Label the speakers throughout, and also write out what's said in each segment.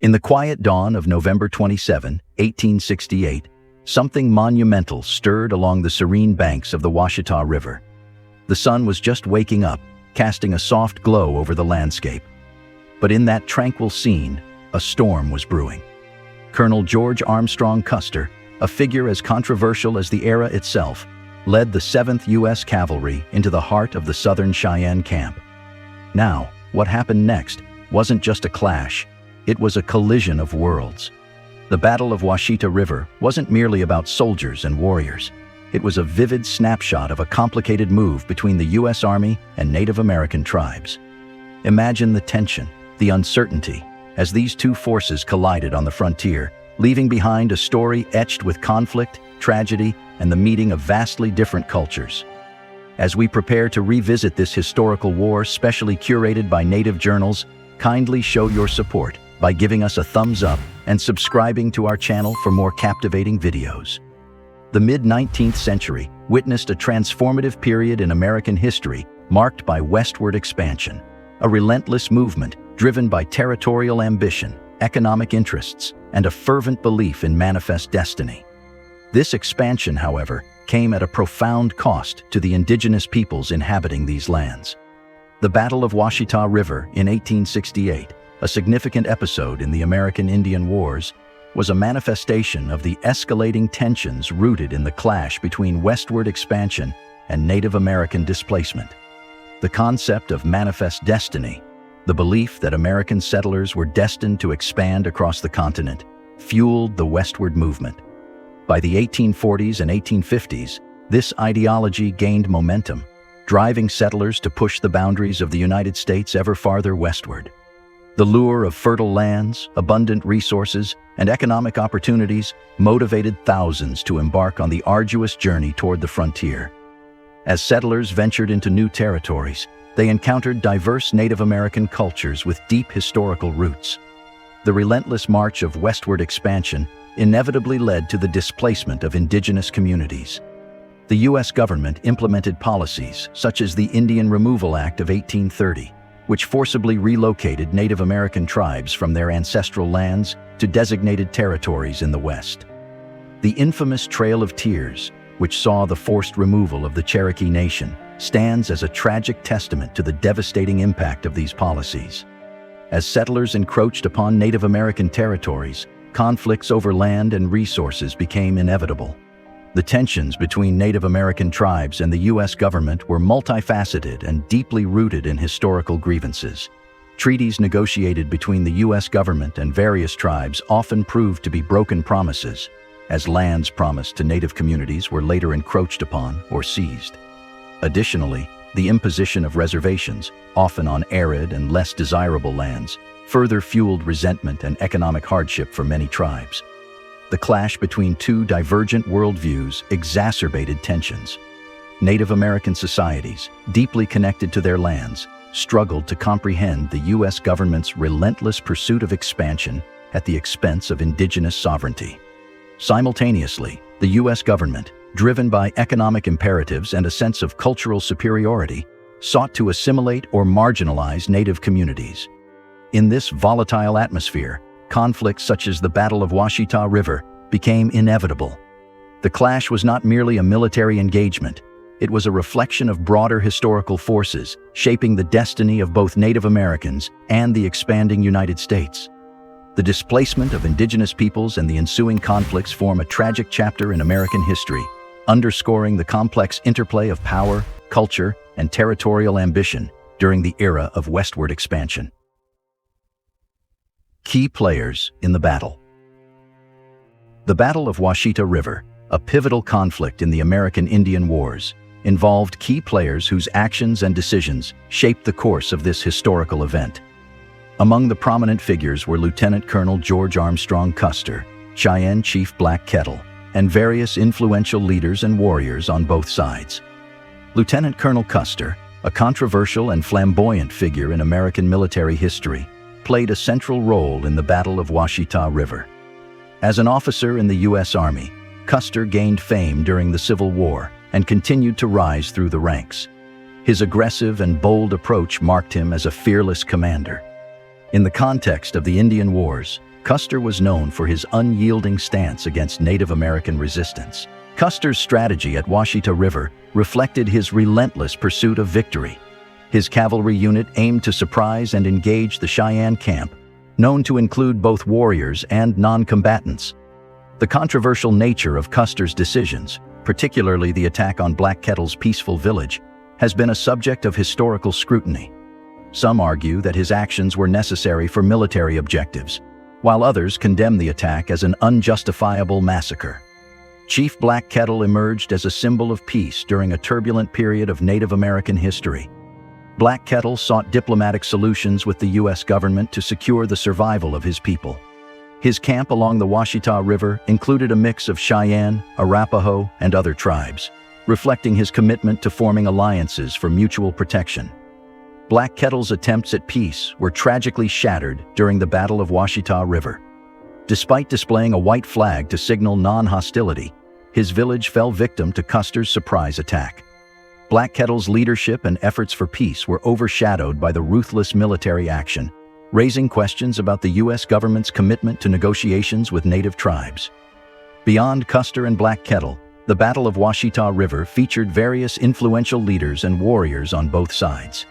Speaker 1: In the quiet dawn of November 27, 1868, something monumental stirred along the serene banks of the Washita River. The sun was just waking up, casting a soft glow over the landscape. But in that tranquil scene, a storm was brewing. Colonel George Armstrong Custer, a figure as controversial as the era itself, led the 7th U.S. Cavalry into the heart of the southern Cheyenne camp. Now, what happened next wasn't just a clash, it was a collision of worlds. The Battle of Washita River wasn't merely about soldiers and warriors. It was a vivid snapshot of a complicated move between the U.S. Army and Native American tribes. Imagine the tension, the uncertainty, as these two forces collided on the frontier, leaving behind a story etched with conflict, tragedy, and the meeting of vastly different cultures. As we prepare to revisit this historical war specially curated by Native journals, kindly show your support by giving us a thumbs up and subscribing to our channel for more captivating videos. The mid-19th century witnessed a transformative period in American history marked by westward expansion, a relentless movement driven by territorial ambition, economic interests, and a fervent belief in manifest destiny. This expansion, however, came at a profound cost to the indigenous peoples inhabiting these lands. The Battle of Washita River in 1868, a significant episode in the American Indian Wars, was a manifestation of the escalating tensions rooted in the clash between westward expansion and Native American displacement. The concept of manifest destiny, the belief that American settlers were destined to expand across the continent, fueled the westward movement. By the 1840s and 1850s, this ideology gained momentum, driving settlers to push the boundaries of the United States ever farther westward. The lure of fertile lands, abundant resources, and economic opportunities motivated thousands to embark on the arduous journey toward the frontier. As settlers ventured into new territories, they encountered diverse Native American cultures with deep historical roots. The relentless march of westward expansion inevitably led to the displacement of indigenous communities. The U.S. government implemented policies such as the Indian Removal Act of 1830, which forcibly relocated Native American tribes from their ancestral lands to designated territories in the West. The infamous Trail of Tears, which saw the forced removal of the Cherokee Nation, stands as a tragic testament to the devastating impact of these policies. As settlers encroached upon Native American territories, conflicts over land and resources became inevitable. The tensions between Native American tribes and the U.S. government were multifaceted and deeply rooted in historical grievances. Treaties negotiated between the U.S. government and various tribes often proved to be broken promises, as lands promised to Native communities were later encroached upon or seized. Additionally, the imposition of reservations, often on arid and less desirable lands, further fueled resentment and economic hardship for many tribes. The clash between two divergent worldviews exacerbated tensions. Native American societies, deeply connected to their lands, struggled to comprehend the U.S. government's relentless pursuit of expansion at the expense of indigenous sovereignty. Simultaneously, the U.S. government, driven by economic imperatives and a sense of cultural superiority, sought to assimilate or marginalize Native communities. In this volatile atmosphere, conflicts such as the Battle of Washita River became inevitable. The clash was not merely a military engagement, it was a reflection of broader historical forces shaping the destiny of both Native Americans and the expanding United States. The displacement of indigenous peoples and the ensuing conflicts form a tragic chapter in American history, underscoring the complex interplay of power, culture, and territorial ambition during the era of westward expansion. Key players in the battle. The Battle of Washita River, a pivotal conflict in the American Indian Wars, involved key players whose actions and decisions shaped the course of this historical event. Among the prominent figures were Lieutenant Colonel George Armstrong Custer, Cheyenne Chief Black Kettle, and various influential leaders and warriors on both sides. Lieutenant Colonel Custer, a controversial and flamboyant figure in American military history, played a central role in the Battle of Washita River. As an officer in the U.S. Army, Custer gained fame during the Civil War and continued to rise through the ranks. His aggressive and bold approach marked him as a fearless commander. In the context of the Indian Wars, Custer was known for his unyielding stance against Native American resistance. Custer's strategy at Washita River reflected his relentless pursuit of victory. His cavalry unit aimed to surprise and engage the Cheyenne camp, known to include both warriors and non-combatants. The controversial nature of Custer's decisions, particularly the attack on Black Kettle's peaceful village, has been a subject of historical scrutiny. Some argue that his actions were necessary for military objectives, while others condemn the attack as an unjustifiable massacre. Chief Black Kettle emerged as a symbol of peace during a turbulent period of Native American history. Black Kettle sought diplomatic solutions with the U.S. government to secure the survival of his people. His camp along the Washita River included a mix of Cheyenne, Arapaho, and other tribes, reflecting his commitment to forming alliances for mutual protection. Black Kettle's attempts at peace were tragically shattered during the Battle of Washita River. Despite displaying a white flag to signal non-hostility, his village fell victim to Custer's surprise attack. Black Kettle's leadership and efforts for peace were overshadowed by the ruthless military action, raising questions about the U.S. government's commitment to negotiations with Native tribes. Beyond Custer and Black Kettle, the Battle of Washita River featured various influential leaders and warriors on both sides.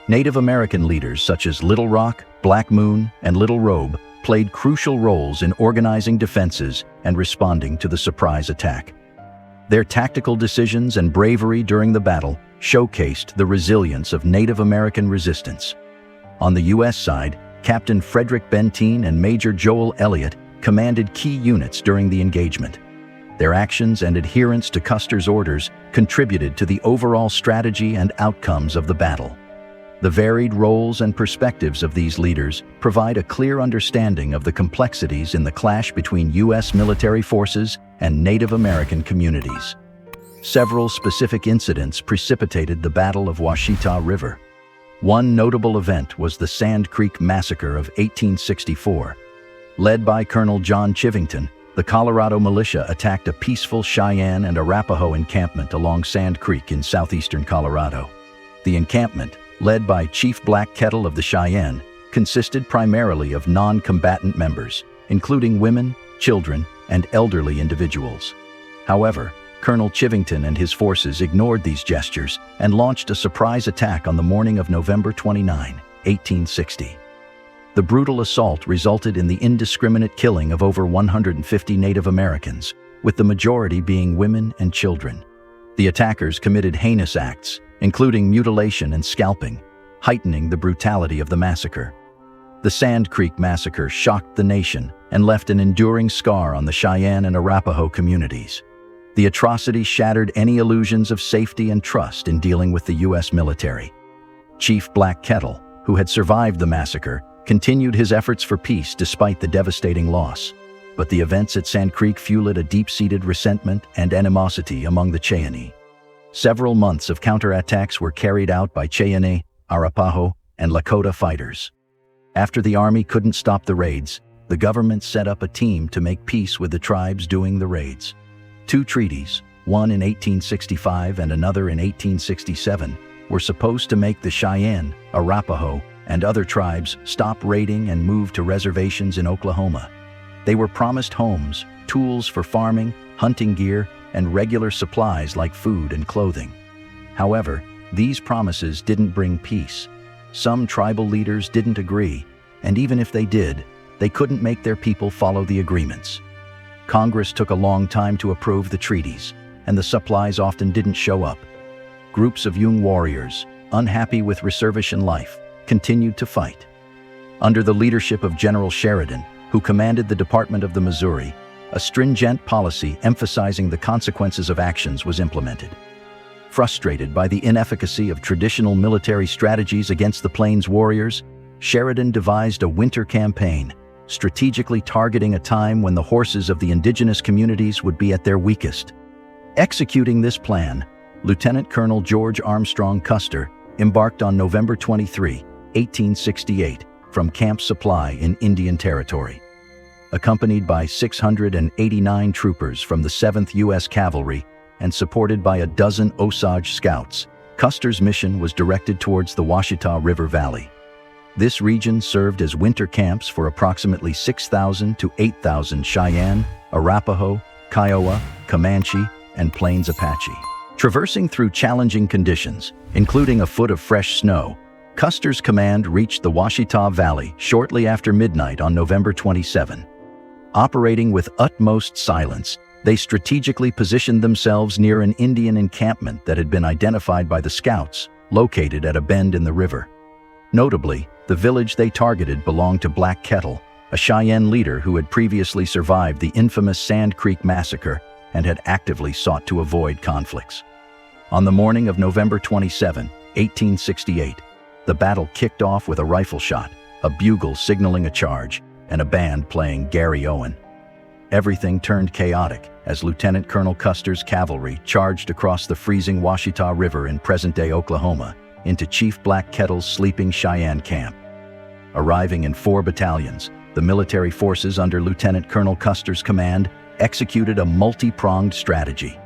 Speaker 1: Native American leaders such as Little Rock, Black Moon, and Little Robe played crucial roles in organizing defenses and responding to the surprise attack. Their tactical decisions and bravery during the battle showcased the resilience of Native American resistance. On the U.S. side, Captain Frederick Benteen and Major Joel Elliott commanded key units during the engagement. Their actions and adherence to Custer's orders contributed to the overall strategy and outcomes of the battle. The varied roles and perspectives of these leaders provide a clear understanding of the complexities in the clash between U.S. military forces and Native American communities. Several specific incidents precipitated the Battle of Washita River. One notable event was the Sand Creek Massacre of 1864. Led by Colonel John Chivington, the Colorado militia attacked a peaceful Cheyenne and Arapaho encampment along Sand Creek in southeastern Colorado. The encampment, led by Chief Black Kettle of the Cheyenne, consisted primarily of non-combatant members, including women, children, and elderly individuals. However, Colonel Chivington and his forces ignored these gestures and launched a surprise attack on the morning of November 29, 1860. The brutal assault resulted in the indiscriminate killing of over 150 Native Americans, with the majority being women and children. The attackers committed heinous acts, including mutilation and scalping, heightening the brutality of the massacre. The Sand Creek Massacre shocked the nation and left an enduring scar on the Cheyenne and Arapaho communities. The atrocity shattered any illusions of safety and trust in dealing with the U.S. military. Chief Black Kettle, who had survived the massacre, continued his efforts for peace despite the devastating loss. But the events at Sand Creek fueled a deep-seated resentment and animosity among the Cheyenne. Several months of counterattacks were carried out by Cheyenne, Arapaho, and Lakota fighters. After the army couldn't stop the raids, the government set up a team to make peace with the tribes doing the raids. Two treaties, one in 1865 and another in 1867, were supposed to make the Cheyenne, Arapaho, and other tribes stop raiding and move to reservations in Oklahoma. They were promised homes, tools for farming, hunting gear, and regular supplies like food and clothing. However, these promises didn't bring peace. Some tribal leaders didn't agree, and even if they did, they couldn't make their people follow the agreements. Congress took a long time to approve the treaties, and the supplies often didn't show up. Groups of young warriors, unhappy with reservation life, continued to fight. Under the leadership of General Sheridan, who commanded the Department of the Missouri, a stringent policy emphasizing the consequences of actions was implemented. Frustrated by the inefficacy of traditional military strategies against the Plains warriors, Sheridan devised a winter campaign, strategically targeting a time when the horses of the indigenous communities would be at their weakest. Executing this plan, Lieutenant Colonel George Armstrong Custer embarked on November 23, 1868, from Camp Supply in Indian Territory. Accompanied by 689 troopers from the 7th U.S. Cavalry and supported by a dozen Osage scouts, Custer's mission was directed towards the Washita River Valley. This region served as winter camps for approximately 6,000 to 8,000 Cheyenne, Arapaho, Kiowa, Comanche, and Plains Apache. Traversing through challenging conditions, including a foot of fresh snow, Custer's command reached the Washita Valley shortly after midnight on November 27. Operating with utmost silence, they strategically positioned themselves near an Indian encampment that had been identified by the scouts, located at a bend in the river. Notably, the village they targeted belonged to Black Kettle, a Cheyenne leader who had previously survived the infamous Sand Creek Massacre and had actively sought to avoid conflicts. On the morning of November 27, 1868, the battle kicked off with a rifle shot, a bugle signaling a charge, and a band playing Gary Owen. Everything turned chaotic as Lieutenant Colonel Custer's cavalry charged across the freezing Washita River in present-day Oklahoma into Chief Black Kettle's sleeping Cheyenne camp. Arriving in 4 battalions, the military forces under Lieutenant Colonel Custer's command executed a multi-pronged strategy.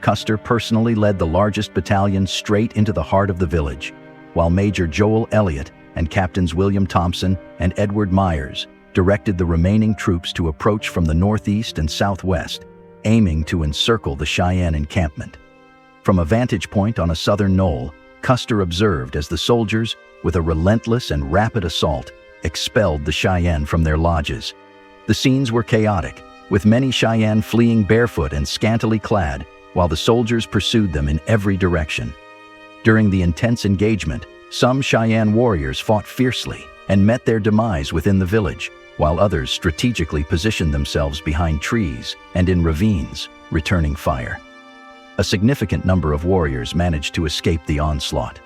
Speaker 1: Custer personally led the largest battalion straight into the heart of the village, while Major Joel Elliott and Captains William Thompson and Edward Myers directed the remaining troops to approach from the northeast and southwest, aiming to encircle the Cheyenne encampment. From a vantage point on a southern knoll, Custer observed as the soldiers, with a relentless and rapid assault, expelled the Cheyenne from their lodges. The scenes were chaotic, with many Cheyenne fleeing barefoot and scantily clad, while the soldiers pursued them in every direction. During the intense engagement, some Cheyenne warriors fought fiercely and met their demise within the village, while others strategically positioned themselves behind trees and in ravines, returning fire. A significant number of warriors managed to escape the onslaught.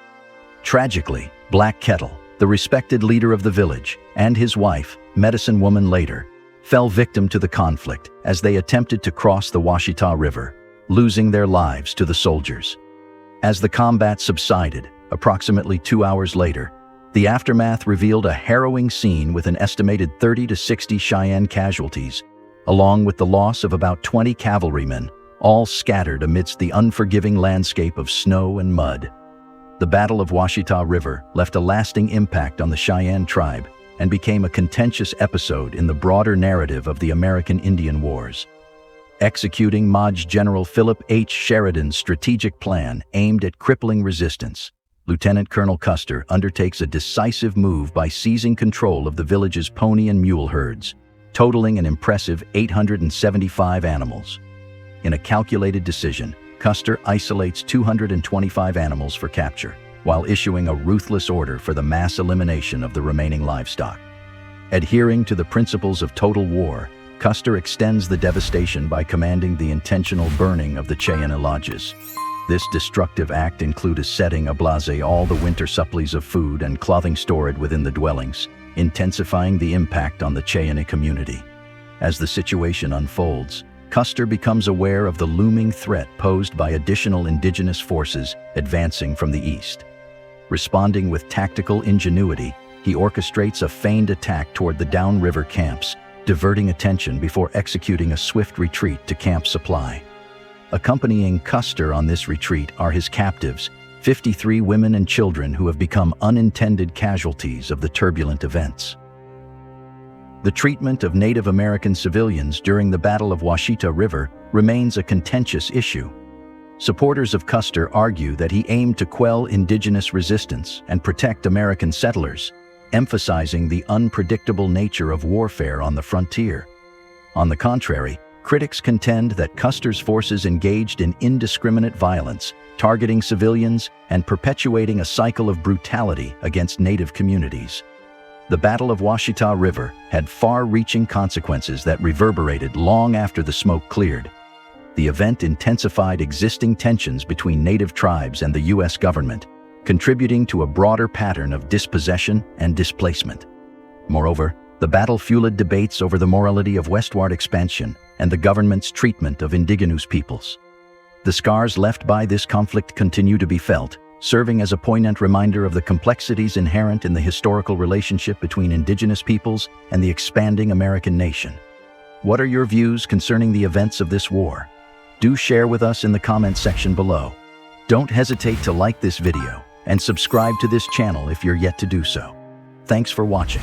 Speaker 1: Tragically, Black Kettle, the respected leader of the village, and his wife, Medicine Woman later, fell victim to the conflict as they attempted to cross the Washita River, losing their lives to the soldiers. As the combat subsided, approximately 2 hours later, the aftermath revealed a harrowing scene with an estimated 30 to 60 Cheyenne casualties, along with the loss of about 20 cavalrymen, all scattered amidst the unforgiving landscape of snow and mud. The Battle of Washita River left a lasting impact on the Cheyenne tribe and became a contentious episode in the broader narrative of the American Indian Wars. Executing Maj. General Philip H. Sheridan's strategic plan aimed at crippling resistance, Lieutenant Colonel Custer undertakes a decisive move by seizing control of the village's pony and mule herds, totaling an impressive 875 animals. In a calculated decision, Custer isolates 225 animals for capture, while issuing a ruthless order for the mass elimination of the remaining livestock. Adhering to the principles of total war, Custer extends the devastation by commanding the intentional burning of the Cheyenne lodges. This destructive act included setting ablaze all the winter supplies of food and clothing stored within the dwellings, intensifying the impact on the Cheyenne community. As the situation unfolds, Custer becomes aware of the looming threat posed by additional Indigenous forces advancing from the east. Responding with tactical ingenuity, he orchestrates a feigned attack toward the downriver camps, diverting attention before executing a swift retreat to Camp Supply. Accompanying Custer on this retreat are his captives, 53 women and children who have become unintended casualties of the turbulent events. The treatment of Native American civilians during the Battle of Washita River remains a contentious issue. Supporters of Custer argue that he aimed to quell Indigenous resistance and protect American settlers, emphasizing the unpredictable nature of warfare on the frontier. On the contrary, critics contend that Custer's forces engaged in indiscriminate violence, targeting civilians and perpetuating a cycle of brutality against Native communities. The Battle of Washita River had far-reaching consequences that reverberated long after the smoke cleared. The event intensified existing tensions between Native tribes and the U.S. government, contributing to a broader pattern of dispossession and displacement. Moreover, the battle fueled debates over the morality of westward expansion and the government's treatment of Indigenous peoples. The scars left by this conflict continue to be felt, serving as a poignant reminder of the complexities inherent in the historical relationship between Indigenous peoples and the expanding American nation. What are your views concerning the events of this war? Do share with us in the comments section below. Don't hesitate to like this video and subscribe to this channel if you're yet to do so. Thanks for watching.